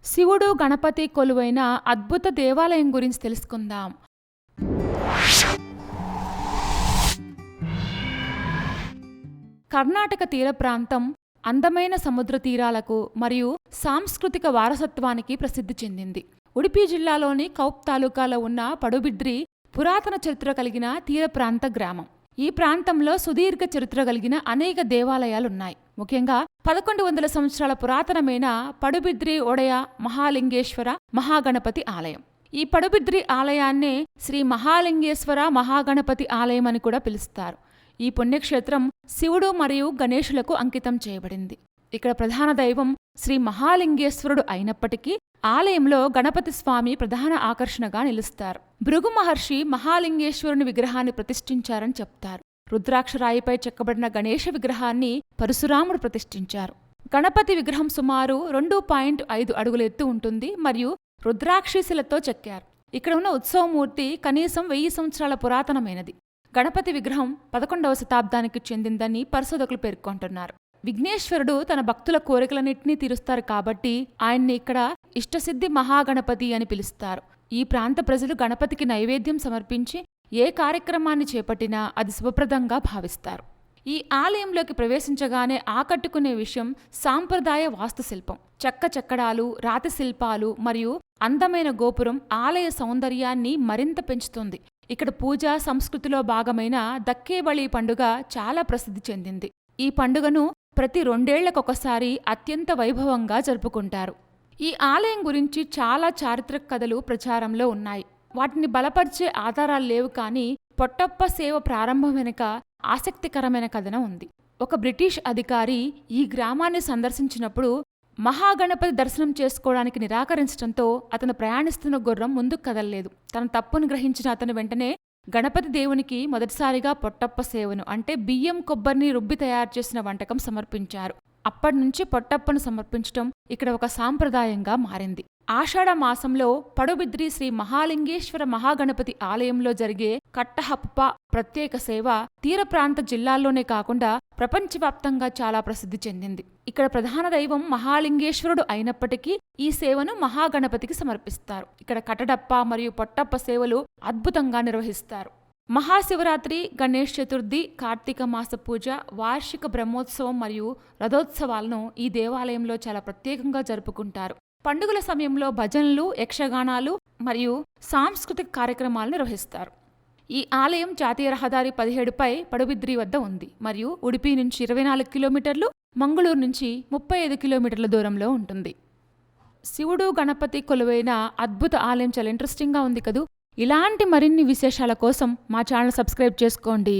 శివుడు గణపతి కొలువైన అద్భుత దేవాలయం గురించి తెలుసుకుందాం. కర్ణాటక తీర ప్రాంతం అందమైన సముద్ర తీరాలకు మరియు సాంస్కృతిక వారసత్వానికి ప్రసిద్ధి చెందింది. ఉడిపి జిల్లాలోని కౌప్ తాలూకాలో ఉన్న పడుబిద్రి పురాతన చరిత్ర కలిగిన తీర ప్రాంత గ్రామం. ఈ ప్రాంతంలో సుదీర్ఘ చరిత్ర కలిగిన అనేక దేవాలయాలున్నాయి. ముఖ్యంగా 1100 సంవత్సరాల పురాతనమైన పడుబిద్రి ఒడయ మహాలింగేశ్వర మహాగణపతి ఆలయం. ఈ పడుబిద్రి ఆలయాన్నే శ్రీ మహాలింగేశ్వర మహాగణపతి ఆలయం అని కూడా పిలుస్తారు. ఈ పుణ్యక్షేత్రం శివుడు మరియు గణేశులకు అంకితం చేయబడింది. ఇక్కడ ప్రధాన దైవం శ్రీ మహాలింగేశ్వరుడు అయినప్పటికీ ఆలయంలో గణపతి స్వామి ప్రధాన ఆకర్షణగా నిలుస్తారు. భృగు మహర్షి మహాలింగేశ్వరుని విగ్రహాన్ని ప్రతిష్ఠించారని చెప్తారు. రుద్రాక్షరాయిపై చెక్కబడిన గణేశ విగ్రహాన్ని పరశురాముడు ప్రతిష్ఠించారు. గణపతి విగ్రహం సుమారు 2.5 అడుగుల ఎత్తు ఉంటుంది మరియు రుద్రాక్షిశిలతో చెక్కారు. ఇక్కడ ఉన్న ఉత్సవమూర్తి కనీసం 1000 సంవత్సరాల పురాతనమైనది. గణపతి విగ్రహం 11వ శతాబ్దానికి చెందిందని పరిశోధకులు పేర్కొంటున్నారు. విఘ్నేశ్వరుడు తన భక్తుల కోరికలన్నింటినీ తీరుస్తారు కాబట్టి ఆయన్ని ఇక్కడ ఇష్టసిద్ధి మహాగణపతి అని పిలుస్తారు. ఈ ప్రాంత ప్రజలు గణపతికి నైవేద్యం సమర్పించి ఏ కార్యక్రమాన్ని చేపట్టినా అది శుభప్రదంగా భావిస్తారు. ఈ ఆలయంలోకి ప్రవేశించగానే ఆకట్టుకునే విషయం సాంప్రదాయ వాస్తుశిల్పం. చెక్క చెక్కడాలు, రాతి శిల్పాలు మరియు అందమైన గోపురం ఆలయ సౌందర్యాన్ని మరింత పెంచుతుంది. ఇక్కడ పూజా సంస్కృతిలో భాగమైన దక్కేబళి పండుగ చాలా ప్రసిద్ధి చెందింది. ఈ పండుగను ప్రతి 2 ఏళ్లకొకసారి అత్యంత వైభవంగా జరుపుకుంటారు. ఈ ఆలయం గురించి చాలా చారిత్రక కథలు ప్రచారంలో ఉన్నాయి. వాటిని బలపరిచే ఆధారాలు లేవు, కానీ పొట్టప్ప సేవ ప్రారంభం వెనుక ఆసక్తికరమైన కథనం ఉంది. ఒక బ్రిటిష్ అధికారి ఈ గ్రామాన్ని సందర్శించినప్పుడు మహాగణపతి దర్శనం చేసుకోవడానికి నిరాకరించడంతో అతను ప్రయాణిస్తున్న గుర్రం ముందుకు కదలలేదు. తన తప్పును గ్రహించిన అతను వెంటనే గణపతి దేవునికి మొదటిసారిగా పొట్టప్ప సేవను అంటే బియ్యం కొబ్బరిని రుబ్బి తయారు చేసిన వంటకం సమర్పించారు. అప్పటినుంచి పొట్టప్పను సమర్పించటం ఇక్కడ ఒక సాంప్రదాయంగా మారింది. ఆషాఢ మాసంలో పడుబిద్రి శ్రీ మహాలింగేశ్వర మహాగణపతి ఆలయంలో జరిగే కట్టహప్ప ప్రత్యేక సేవ తీర ప్రాంత జిల్లాల్లోనే కాకుండా ప్రపంచవ్యాప్తంగా చాలా ప్రసిద్ధి చెందింది. ఇక్కడ ప్రధాన దైవం మహాలింగేశ్వరుడు అయినప్పటికీ ఈ సేవను మహాగణపతికి సమర్పిస్తారు. ఇక్కడ కటడప్ప మరియు పొట్టప్ప సేవలు అద్భుతంగా నిర్వహిస్తారు. మహాశివరాత్రి, గణేష్ చతుర్థి, కార్తీక మాస పూజ, వార్షిక బ్రహ్మోత్సవం మరియు రథోత్సవాలను ఈ దేవాలయంలో చాలా ప్రత్యేకంగా జరుపుకుంటారు. పండుగల సమయంలో భజనలు, యక్షగానాలు మరియు సాంస్కృతిక కార్యక్రమాలు నిర్వహిస్తారు. ఈ ఆలయం జాతీయ రహదారి 17పై పడుబిద్రి వద్ద ఉంది మరియు ఉడిపి నుంచి 24 కిలోమీటర్లు, మంగళూరు నుంచి 35 కిలోమీటర్ల దూరంలో ఉంటుంది. శివుడు గణపతి కొలువైన అద్భుత ఆలయం చాలా ఇంట్రెస్టింగ్గా ఉంది కదూ. ఇలాంటి మరిన్ని విశేషాల కోసం మా ఛానల్ సబ్స్క్రైబ్ చేసుకోండి.